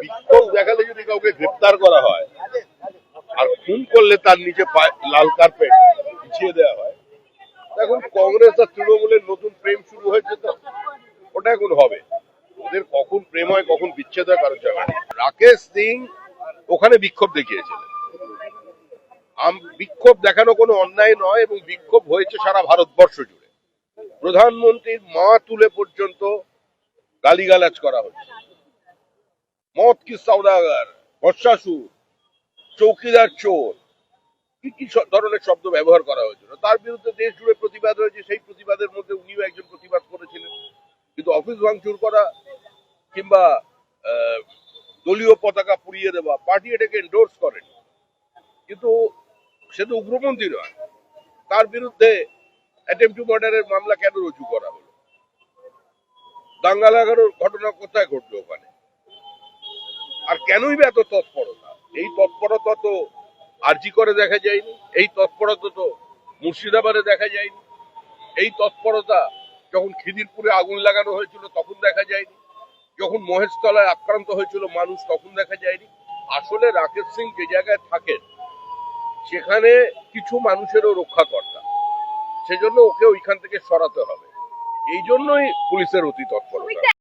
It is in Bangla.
বিক্ষোভ দেখালে যদি কাউকে গ্রেপ্তার করা হয় আর খুন করলে তার নিচে লাল কার্পেট বিছিয়ে দেওয়া হয়, এখন কংগ্রেস আর তৃণমূলের নতুন প্রেম শুরু হয়েছে, তো ওটা এখন হবে। ওদের কখন প্রেম হয় কখন বিচ্ছেদ হয় কারোর জানা নেই। রাকেশ সিং ওখানে বিক্ষোভ দেখিয়েছিলেন। বিক্ষোভ দেখানো কোনো অন্যায় নয়, এবং বিক্ষোভ হয়েছে সারা ভারতবর্ষ জুড়ে। প্রধানমন্ত্রীর মা তুলে পর্যন্ত গালিগালাজ করা হচ্ছে। মদ কি সওদাগর, বর্ষাসুর, চৌকিদার চোর, কি কি ধরনের শব্দ ব্যবহার করা হয়েছিল। তার বিরুদ্ধে দেশ জুড়ে প্রতিবাদ হয়েছে। সেই প্রতিবাদের মধ্যে উনিও একজন প্রতিবাদ করেছিলেন। কিন্তু অফিস ভাঙচুর করা কিংবা দলীয় পতাকা পুড়িয়ে দেওয়া, পার্টি এটাকে এন্ডোর্স করেন, কিন্তু সে তো উগ্রপন্থী নয়। তার বিরুদ্ধে অ্যাটেম্পট টু মার্ডারের মামলা কেন রুজু করা হলো? দাঙ্গা লাগানোর ঘটনা কোথায় ঘটলো ওখানে? আর কেনই বা এত তৎপরতা? এই তৎপরতা তো আরজি করে দেখা যায়নি, এই তৎপরতা তো মুর্শিদাবাদে দেখা যায়নি, এই তৎপরতা যখন খিদিরপুরে আগুন লাগানো হয়েছিল তখন দেখা যায়নি, যখন মহেশতলায় আক্রান্ত হয়েছিল মানুষ তখন দেখা যায়নি। আসলে রাকেশ সিং যে জায়গায় থাকেন সেখানে কিছু মানুষেরও রক্ষাকর্তা, সেজন্য ওকে ওইখান থেকে সরাতে হবে। এই জন্যই পুলিশের অতি তৎপরতা।